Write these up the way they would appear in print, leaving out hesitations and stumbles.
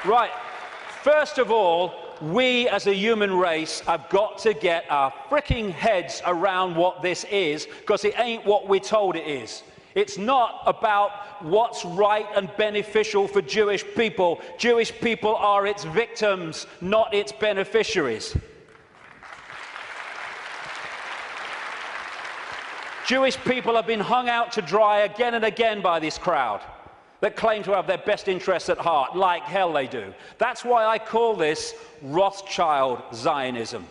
Right. First of all, we as a human race have got to get our fricking heads around what this is, because it ain't what we're told it is. It's not about what's right and beneficial for Jewish people. Jewish people are its victims, not its beneficiaries. Jewish people have been hung out to dry again and again by this crowd that claim to have their best interests at heart, like hell they do. That's why I call this Rothschild Zionism.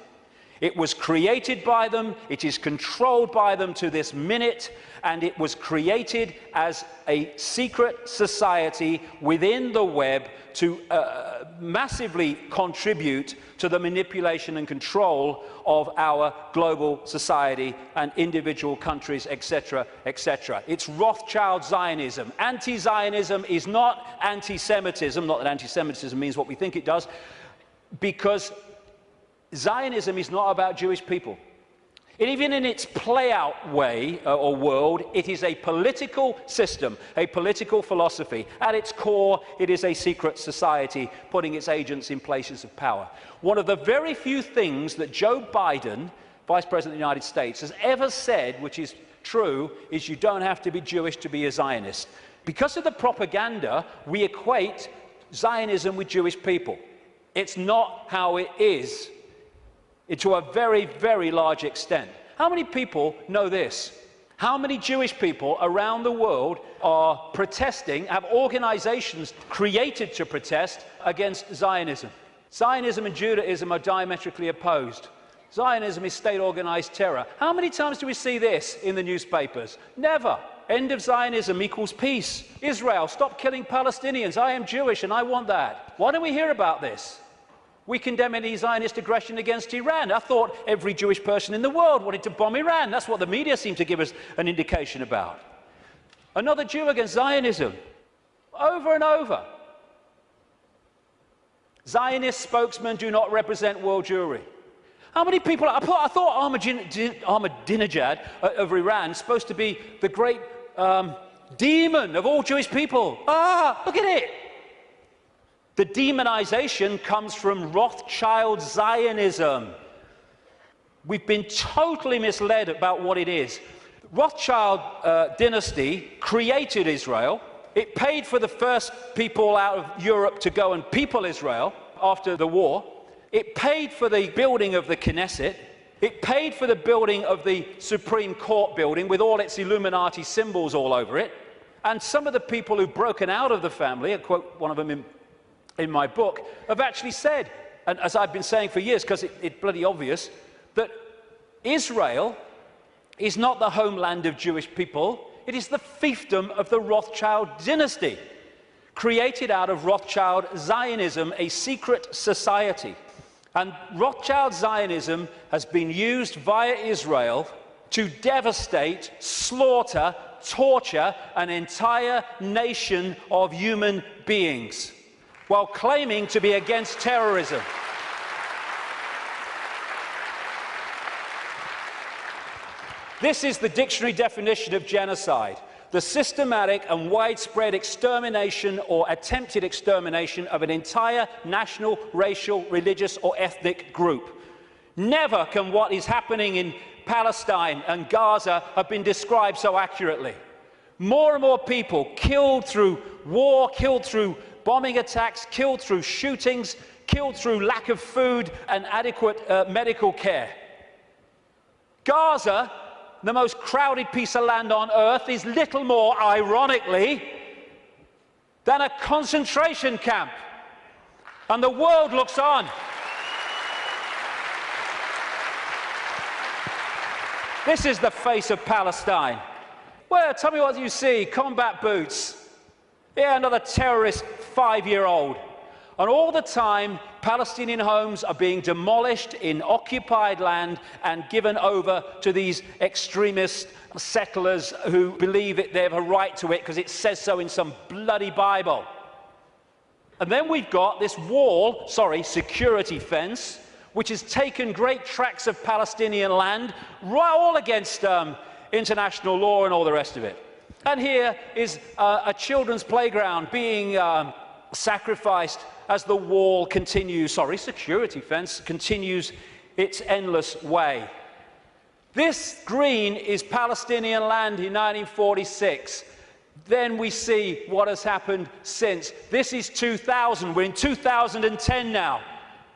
It was created by them, it is controlled by them to this minute, and it was created as a secret society within the web to massively contribute to the manipulation and control of our global society and individual countries, etc., etc. It's Rothschild Zionism. Anti-Zionism is not anti-Semitism, not that anti-Semitism means what we think it does, because Zionism is not about Jewish people. Even in its play-out way or world, it is a political system, a political philosophy. At its core, it is a secret society putting its agents in places of power. One of the very few things that Joe Biden, Vice President of the United States, has ever said, which is true, is you don't have to be Jewish to be a Zionist. Because of the propaganda, we equate Zionism with Jewish people. It's not how it is. To a very, very large extent. How many people know this? How many Jewish people around the world are protesting, have organizations created to protest against Zionism? Zionism and Judaism are diametrically opposed. Zionism is state-organized terror. How many times do we see this in the newspapers? Never. End of Zionism equals peace. Israel, stop killing Palestinians. I am Jewish and I want that. Why don't we hear about this? We condemn any Zionist aggression against Iran. I thought every Jewish person in the world wanted to bomb Iran. That's what the media seem to give us an indication about. Another Jew against Zionism. Over and over. Zionist spokesmen do not represent world Jewry. How many people... I thought Ahmadinejad of Iran is supposed to be the great demon of all Jewish people. Ah, look at it. The demonization comes from Rothschild Zionism. We've been totally misled about what it is. Rothschild dynasty created Israel. It paid for the first people out of Europe to go and people Israel after the war. It paid for the building of the Knesset. It paid for the building of the Supreme Court building with all its Illuminati symbols all over it. And some of the people who've broken out of the family, I quote one of them in my book, have actually said, and as I've been saying for years, because it's bloody obvious, that Israel is not the homeland of Jewish people, it is the fiefdom of the Rothschild dynasty, created out of Rothschild Zionism, a secret society. And Rothschild Zionism has been used via Israel to devastate, slaughter, torture an entire nation of human beings, while claiming to be against terrorism. This is the dictionary definition of genocide: the systematic and widespread extermination or attempted extermination of an entire national, racial, religious or ethnic group. Never can what is happening in Palestine and Gaza have been described so accurately. More and more people killed through war, killed through bombing attacks, killed through shootings, killed through lack of food and adequate medical care. Gaza, the most crowded piece of land on earth, is little more, ironically, than a concentration camp. And the world looks on. This is the face of Palestine. Well, tell me what you see. Combat boots. Yeah, another terrorist 5-year-old. And all the time, Palestinian homes are being demolished in occupied land and given over to these extremist settlers who believe they have a right to it because it says so in some bloody Bible. And then we've got this wall, security fence, which has taken great tracts of Palestinian land, right, all against international law and all the rest of it. And here is a children's playground being sacrificed as the wall continues, security fence continues its endless way. This green is Palestinian land in 1946. Then we see what has happened since. This is 2000. We're in 2010 now.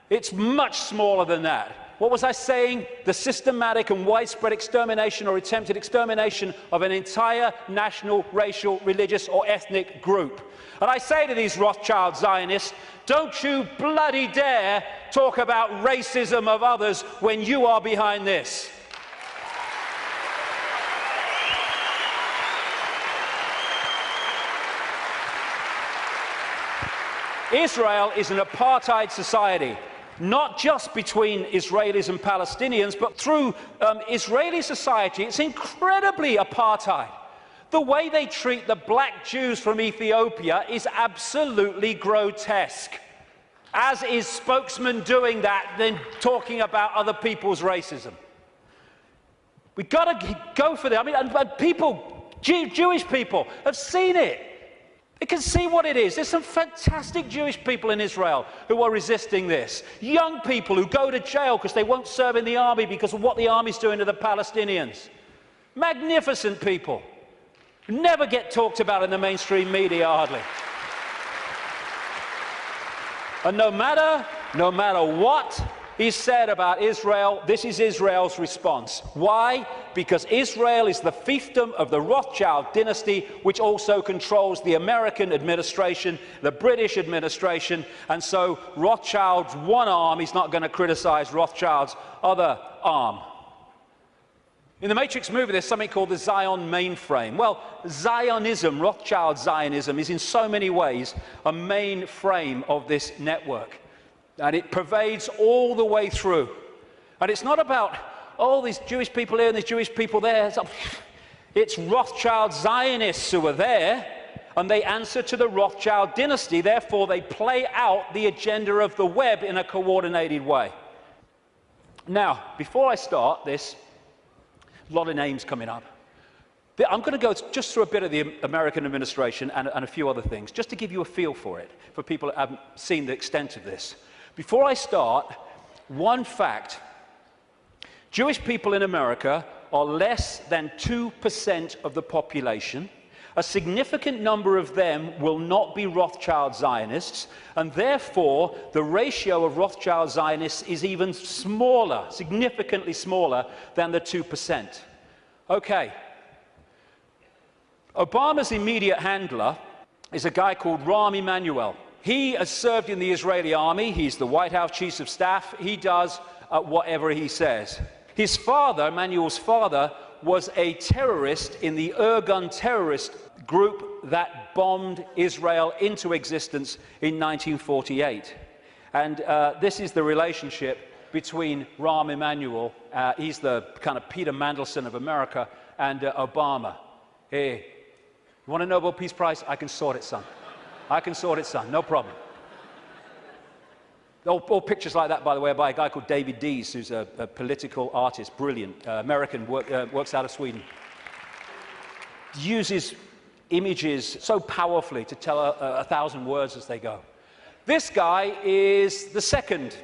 It's much smaller than that. What was I saying? The systematic and widespread extermination or attempted extermination of an entire national, racial, religious or ethnic group. And I say to these Rothschild Zionists, don't you bloody dare talk about racism of others when you are behind this. Israel is an apartheid society, not just between Israelis and Palestinians, but through Israeli society. It's incredibly apartheid. The way they treat the black Jews from Ethiopia is absolutely grotesque, as is spokesman doing that, then talking about other people's racism. We've got to go for that. I mean, and people, Jewish people, have seen it. They can see what it is. There's some fantastic Jewish people in Israel who are resisting this. Young people who go to jail because they won't serve in the army because of what the army's doing to the Palestinians. Magnificent people who never get talked about in the mainstream media, hardly. And no matter what is said about Israel, this is Israel's response. Why? Because Israel is the fiefdom of the Rothschild dynasty, which also controls the American administration, the British administration, and so Rothschild's one arm is not going to criticize Rothschild's other arm. In the Matrix movie, there's something called the Zion mainframe. Well, Zionism, Rothschild Zionism, is in so many ways a mainframe of this network. And it pervades all the way through. And it's not about, oh, these Jewish people here and these Jewish people there. It's Rothschild Zionists who are there, and they answer to the Rothschild dynasty. Therefore, they play out the agenda of the web in a coordinated way. Now, before I start this, a lot of names coming up. I'm going to go just through a bit of the American administration and a few other things, just to give you a feel for it, for people who haven't seen the extent of this. Before I start, one fact. Jewish people in America are less than 2% of the population. A significant number of them will not be Rothschild Zionists, and therefore the ratio of Rothschild Zionists is even smaller, significantly smaller than the 2%. Okay. Obama's immediate handler is a guy called Rahm Emanuel. He has served in the Israeli army. He's the White House Chief of Staff. He does whatever he says. His father, Emanuel's father, was a terrorist in the Irgun terrorist group that bombed Israel into existence in 1948. And this is the relationship between Rahm Emanuel, he's the kind of Peter Mandelson of America, and Obama. Hey, you want a Nobel Peace Prize? I can sort it, son. I can sort it, son, no problem. All pictures like that, by the way, are by a guy called David Dees, who's a political artist, brilliant, American, works out of Sweden. Uses images so powerfully to tell 1,000 words as they go. This guy is the second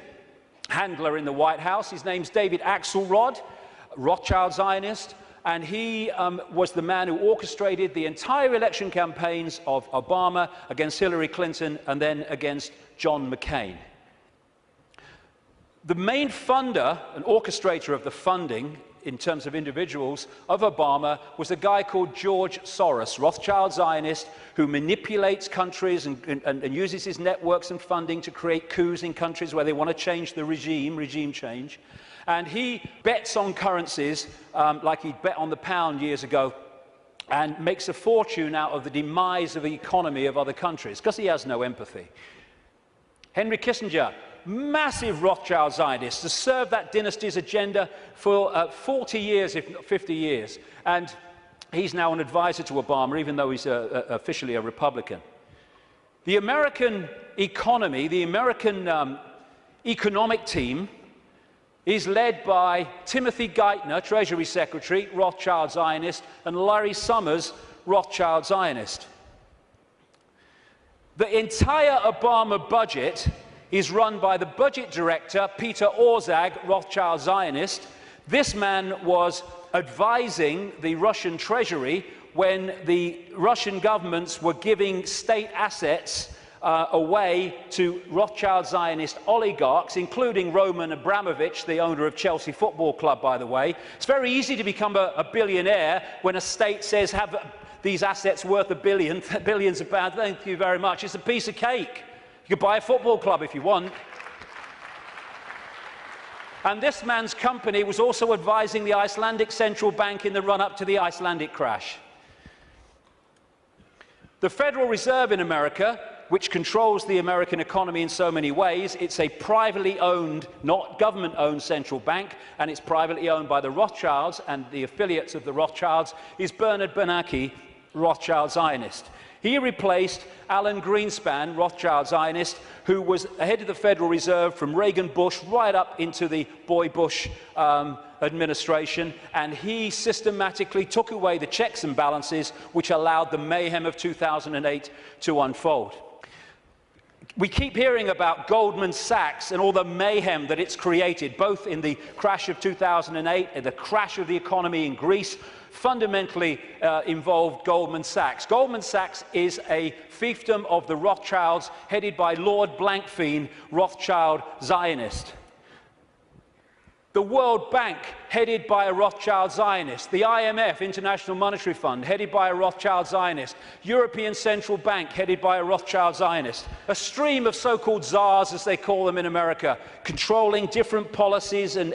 handler in the White House. His name's David Axelrod, Rothschild Zionist. And he was the man who orchestrated the entire election campaigns of Obama against Hillary Clinton and then against John McCain. The main funder and orchestrator of the funding, in terms of individuals, of Obama was a guy called George Soros, Rothschild Zionist, who manipulates countries and uses his networks and funding to create coups in countries where they want to change the regime change. And he bets on currencies like he bet on the pound years ago and makes a fortune out of the demise of the economy of other countries because he has no empathy. Henry Kissinger, massive Rothschild Zionist, has served that dynasty's agenda for 40 years, if not 50 years. And he's now an advisor to Obama, even though he's officially a Republican. The American economy, the American economic team, is led by Timothy Geithner, Treasury Secretary, Rothschild Zionist, and Larry Summers, Rothschild Zionist. The entire Obama budget is run by the budget director, Peter Orszag, Rothschild Zionist. This man was advising the Russian treasury when the Russian governments were giving state assets away to Rothschild Zionist oligarchs, including Roman Abramovich, the owner of Chelsea Football Club, by the way. It's very easy to become a billionaire when a state says, have these assets worth billions of pounds. Thank you very much. It's a piece of cake. You could buy a football club if you want. And this man's company was also advising the Icelandic central bank in the run-up to the Icelandic crash. The Federal Reserve in America, which controls the American economy in so many ways, it's a privately owned, not government-owned central bank, and it's privately owned by the Rothschilds and the affiliates of the Rothschilds, is Bernard Bernanke, Rothschild Zionist. He replaced Alan Greenspan, Rothschild Zionist, who was head of the Federal Reserve from Reagan Bush right up into the Boy Bush administration, and he systematically took away the checks and balances which allowed the mayhem of 2008 to unfold. We keep hearing about Goldman Sachs and all the mayhem that it's created, both in the crash of 2008 and the crash of the economy in Greece. Fundamentally involved Goldman Sachs. Goldman Sachs is a fiefdom of the Rothschilds, headed by Lord Blankfein, Rothschild Zionist. The World Bank, headed by a Rothschild Zionist. The IMF, International Monetary Fund, headed by a Rothschild Zionist. European Central Bank, headed by a Rothschild Zionist. A stream of so-called czars, as they call them in America, controlling different policies and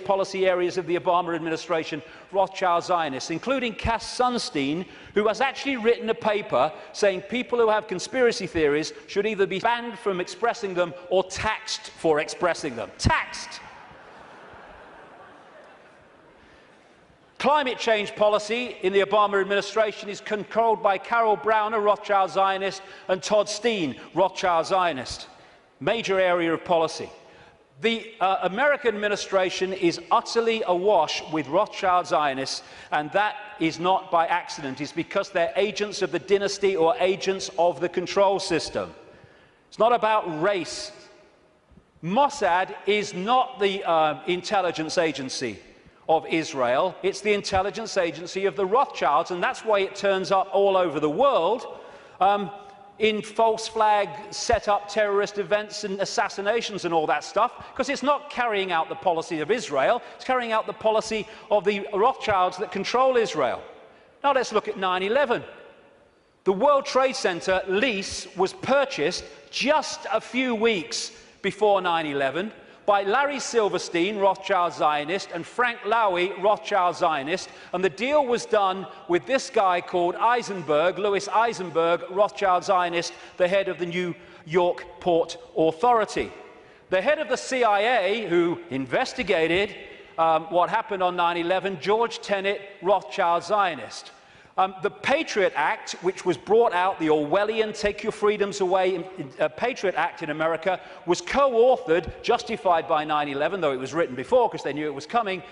policy areas of the Obama administration, Rothschild Zionists, including Cass Sunstein, who has actually written a paper saying people who have conspiracy theories should either be banned from expressing them or taxed for expressing them. Taxed! Climate change policy in the Obama administration is controlled by Carol Brown, a Rothschild Zionist, and Todd Steen, Rothschild Zionist. Major area of policy. The American administration is utterly awash with Rothschild Zionists, and that is not by accident. It's because they're agents of the dynasty or agents of the control system. It's not about race. Mossad is not the intelligence agency of Israel. It's the intelligence agency of the Rothschilds, and that's why it turns up all over the world in false flag set-up terrorist events and assassinations and all that stuff, because it's not carrying out the policy of Israel, it's carrying out the policy of the Rothschilds that control Israel. Now let's look at 9/11. The World Trade Center lease was purchased just a few weeks before 9/11 by Larry Silverstein, Rothschild Zionist, and Frank Lowy, Rothschild Zionist, and the deal was done with this guy called Eisenberg, Louis Eisenberg, Rothschild Zionist, the head of the New York Port Authority. The head of the CIA, who investigated what happened on 9/11, George Tenet, Rothschild Zionist. The Patriot Act, which was brought out, the Orwellian Take Your Freedoms Away Patriot Act in America, was co-authored, justified by 9/11, though it was written before because they knew it was coming,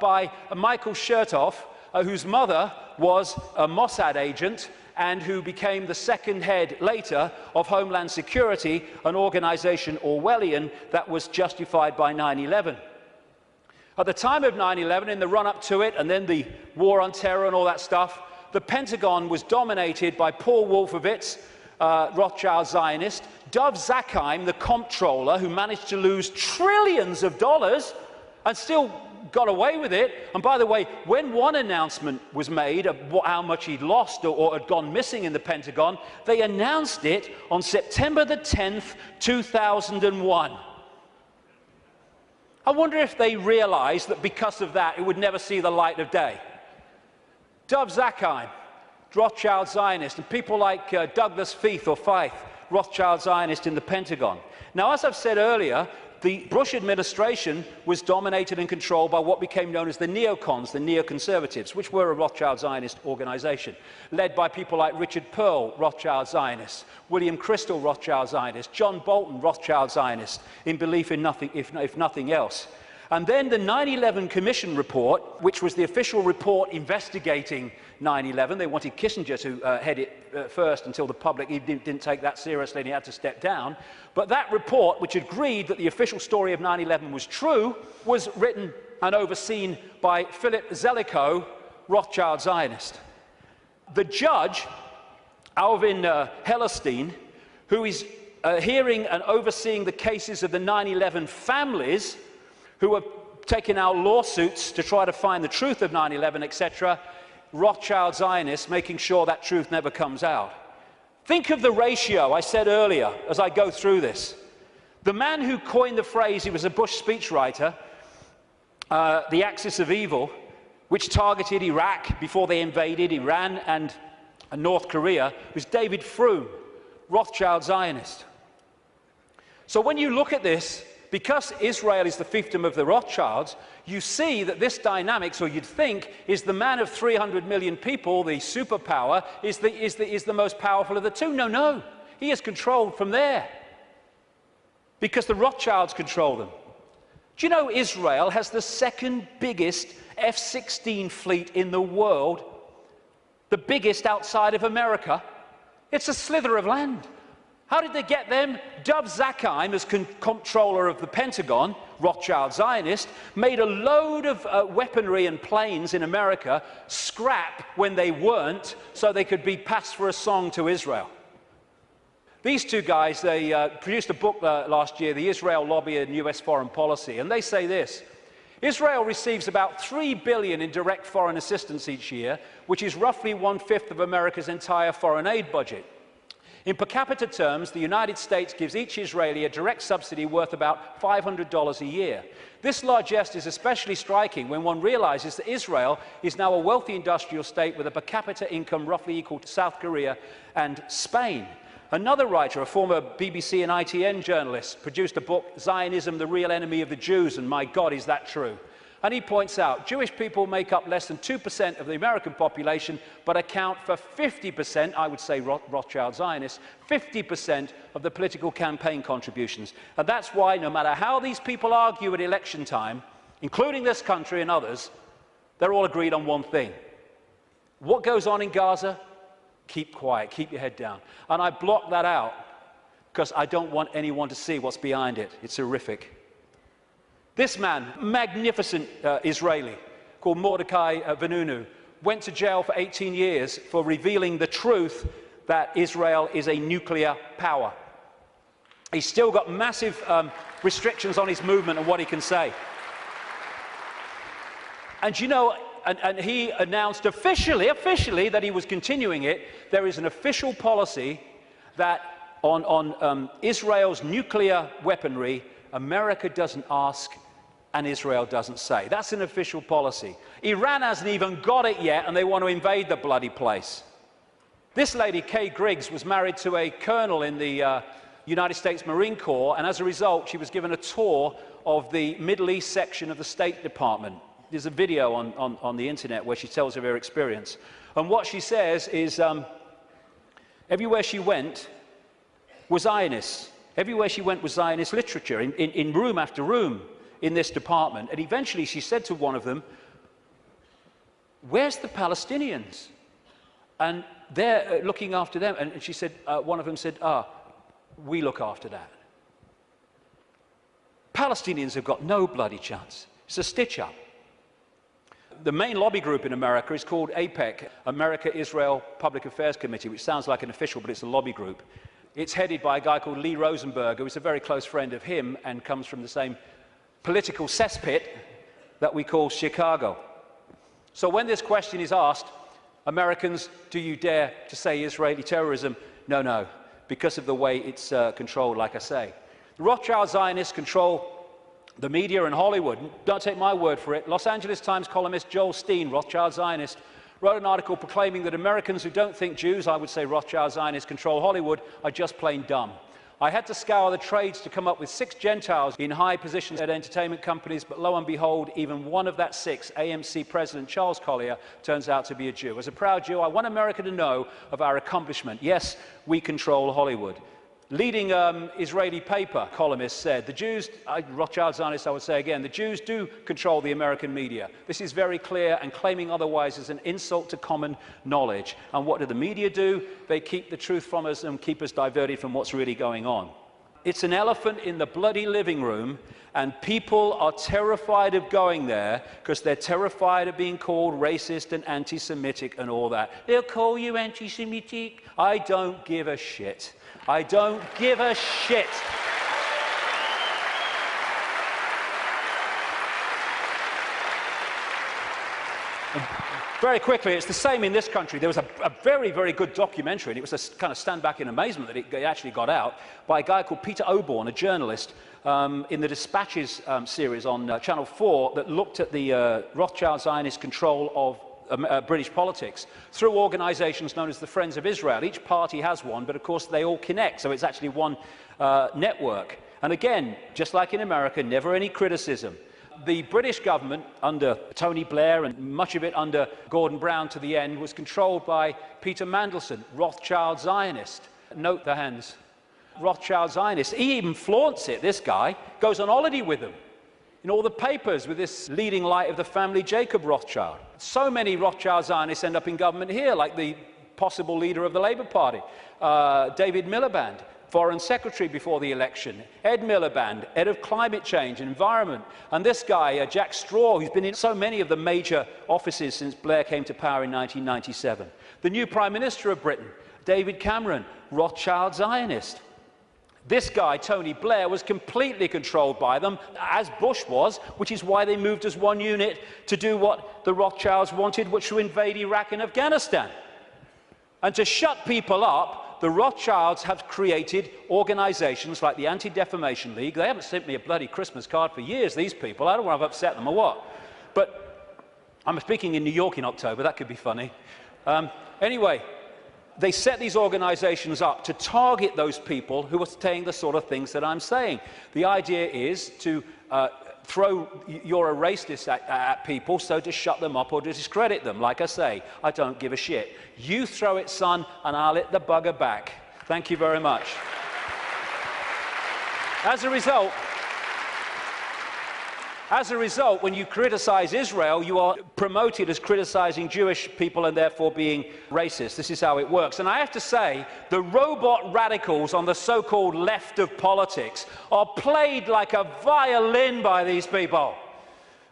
by Michael Chertoff, whose mother was a Mossad agent and who became the second head later of Homeland Security, an organization Orwellian that was justified by 9/11. At the time of 9/11, in the run-up to it, and then the war on terror and all that stuff, the Pentagon was dominated by Paul Wolfowitz, Rothschild Zionist, Dov Zakheim, the comptroller, who managed to lose trillions of dollars and still got away with it. And by the way, when one announcement was made of how much he'd lost or had gone missing in the Pentagon, they announced it on September the 10th, 2001. I wonder if they realized that because of that, it would never see the light of day. Dov Zakheim, Rothschild Zionist, and people like Douglas Feith or Feith, Rothschild Zionist in the Pentagon. Now, as I've said earlier, the Bush administration was dominated and controlled by what became known as the neocons, the neoconservatives, which were a Rothschild Zionist organization, led by people like Richard Pearl, Rothschild Zionist, William Crystal, Rothschild Zionist, John Bolton, Rothschild Zionist, in belief in nothing, if nothing else. And then the 9/11 Commission report, which was the official report investigating 9/11, they wanted Kissinger to head it first until the public didn't take that seriously and he had to step down. But that report, which agreed that the official story of 9/11 was true, was written and overseen by Philip Zelikow, Rothschild Zionist. The judge, Alvin Hellerstein, who is hearing and overseeing the cases of the 9/11 families, who are taking out lawsuits to try to find the truth of 9/11, etc., Rothschild Zionists making sure that truth never comes out. Think of the ratio I said earlier as I go through this. The man who coined the phrase, he was a Bush speechwriter, the axis of evil, which targeted Iraq before they invaded Iran and North Korea, was David Froome, Rothschild Zionist. So when you look at this, because Israel is the fiefdom of the Rothschilds, you see that this dynamics, or you'd think, is the man of 300 million people, the superpower, is the most powerful of the two. No, no. He is controlled from there. Because the Rothschilds control them. Do you know Israel has the second biggest F-16 fleet in the world? The biggest outside of America? It's a slither of land. How did they get them? Dov Zakheim, as comptroller of the Pentagon, Rothschild Zionist, made a load of weaponry and planes in America scrap when they weren't, so they could be passed for a song to Israel. These two guys, they produced a book last year, The Israel Lobby and US Foreign Policy, and they say this: Israel receives about $3 billion in direct foreign assistance each year, which is roughly 1/5 of America's entire foreign aid budget. In per capita terms, the United States gives each Israeli a direct subsidy worth about $500 a year. This largesse is especially striking when one realizes that Israel is now a wealthy industrial state with a per capita income roughly equal to South Korea and Spain. Another writer, a former BBC and ITN journalist, produced a book, Zionism, the Real Enemy of the Jews, and my God, is that true? And he points out, Jewish people make up less than 2% of the American population, but account for 50%, I would say Rothschild Zionists, 50% of the political campaign contributions. And that's why, no matter how these people argue at election time, including this country and others, they're all agreed on one thing. What goes on in Gaza? Keep quiet, keep your head down. And I block that out because I don't want anyone to see what's behind it. It's horrific. This man, magnificent Israeli, called Mordecai Vanunu, went to jail for 18 years for revealing the truth that Israel is a nuclear power. He's still got massive restrictions on his movement and what he can say. And you know, and he announced officially that he was continuing it. There is an official policy that on Israel's nuclear weaponry, America doesn't ask and Israel doesn't say. That's an official policy. Iran hasn't even got it yet, and they want to invade the bloody place. This lady, Kay Griggs, was married to a colonel in the United States Marine Corps, and as a result, she was given a tour of the Middle East section of the State Department. There's a video on the internet where she tells of her experience. And what she says is, everywhere she went was Zionists. Everywhere she went was Zionist literature, in room after room in this department. And eventually she said to one of them, "Where's the Palestinians?" And they're looking after them. And she said, one of them said, "We look after that." Palestinians have got no bloody chance. It's a stitch-up. The main lobby group in America is called AIPAC, America-Israel Public Affairs Committee, which sounds like an official, but it's a lobby group. It's headed by a guy called Lee Rosenberg, who is a very close friend of him and comes from the same political cesspit that we call Chicago. So when this question is asked, Americans, do you dare to say Israeli terrorism? No, no, because of the way it's controlled, like I say. The Rothschild Zionists control the media and Hollywood. Don't take my word for it. Los Angeles Times columnist Joel Steen, Rothschild Zionist, wrote an article proclaiming that Americans who don't think Jews, I would say Rothschild Zionists, control Hollywood, are just plain dumb. I had to scour the trades to come up with 6 Gentiles in high positions at entertainment companies, but lo and behold, even one of that 6, AMC President Charles Collier, turns out to be a Jew. As a proud Jew, I want America to know of our accomplishment. Yes, we control Hollywood. leading Israeli paper columnist said, the Jews, Rothschild Zionists I would say again, the Jews do control the American media. This is very clear, and claiming otherwise is an insult to common knowledge. And what do the media do? They keep the truth from us and keep us diverted from what's really going on. It's an elephant in the bloody living room, and people are terrified of going there because they're terrified of being called racist and anti-Semitic and all that. They'll call you anti-Semitic. I don't give a shit. I don't give a shit. Very quickly, it's the same in this country. There was a very, very good documentary, and it was a kind of stand back in amazement that it actually got out, by a guy called Peter Oborne, a journalist, in the Dispatches series on Channel 4 that looked at the Rothschild Zionist control of British politics through organisations known as the Friends of Israel. Each party has one, but of course they all connect, so it's actually one network. And again, just like in America, never any criticism. The British government, under Tony Blair and much of it under Gordon Brown to the end, was controlled by Peter Mandelson, Rothschild Zionist. Note the hands. Rothschild Zionist. He even flaunts it, this guy, goes on holiday with them in all the papers with this leading light of the family, Jacob Rothschild. So many Rothschild Zionists end up in government here, like the possible leader of the Labour Party, David Miliband, Foreign Secretary before the election, Ed Miliband, head of climate change and environment, and this guy, Jack Straw, who's been in so many of the major offices since Blair came to power in 1997. The new Prime Minister of Britain, David Cameron, Rothschild Zionist. This guy, Tony Blair, was completely controlled by them, as Bush was, which is why they moved as one unit to do what the Rothschilds wanted, which was to invade Iraq and Afghanistan. And to shut people up, the Rothschilds have created organisations like the Anti-Defamation League. They haven't sent me a bloody Christmas card for years, these people. I don't want to upset them or what. But I'm speaking in New York in October. That could be funny. Anyway, they set these organisations up to target those people who are saying the sort of things that I'm saying. The idea is to throw "you're a racist" at people, so to shut them up or to discredit them. Like I say, I don't give a shit. You throw it, son, and I'll hit the bugger back. Thank you very much. As a result, when you criticize Israel, you are promoted as criticizing Jewish people and therefore being racist. This is how it works. And I have to say, the robot radicals on the so-called left of politics are played like a violin by these people.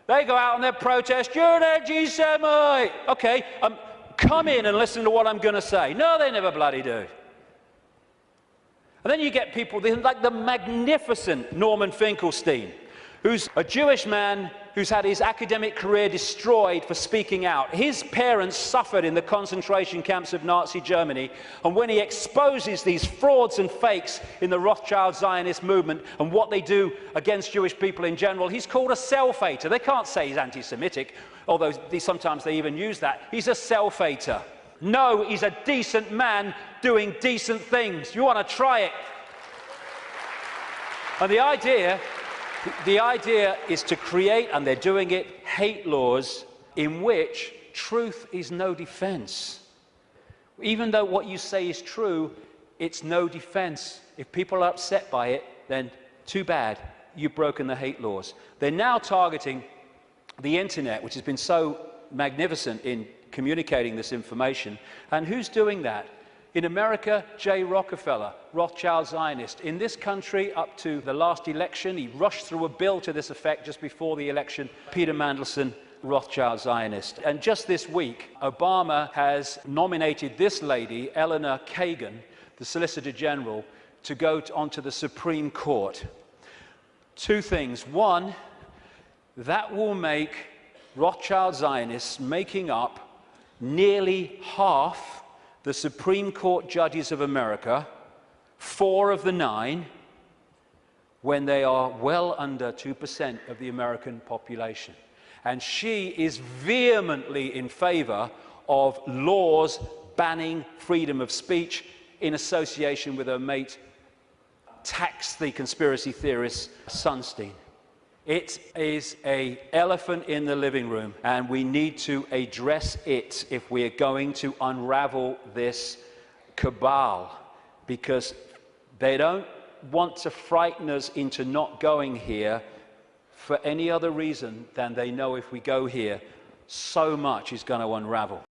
They go out and they protest, "You're an anti-Semite." Okay, come in and listen to what I'm going to say. No, they never bloody do. And then you get people like the magnificent Norman Finkelstein, who's a Jewish man who's had his academic career destroyed for speaking out. His parents suffered in the concentration camps of Nazi Germany, and when he exposes these frauds and fakes in the Rothschild Zionist movement and what they do against Jewish people in general, he's called a self-hater. They can't say he's anti-Semitic, although sometimes they even use that. He's a self-hater. No, he's a decent man doing decent things. You want to try it? And the idea is to create, and they're doing it, hate laws in which truth is no defense. Even though what you say is true, it's no defense. If people are upset by it, then too bad, you've broken the hate laws. They're now targeting the internet, which has been so magnificent in communicating this information. And who's doing that? In America, J. Rockefeller, Rothschild Zionist. In this country, up to the last election, he rushed through a bill to this effect just before the election, Peter Mandelson, Rothschild Zionist. And just this week, Obama has nominated this lady, Eleanor Kagan, the Solicitor General, to go onto the Supreme Court. Two things. One, that will make Rothschild Zionists making up nearly half the Supreme Court judges of America, 4 of the 9, when they are well under 2% of the American population. And she is vehemently in favor of laws banning freedom of speech in association with her mate, the conspiracy theorist Sunstein. It is an elephant in the living room, and we need to address it if we are going to unravel this cabal, because They don't want to frighten us into not going here for any other reason than they know if we go here, so much is going to unravel.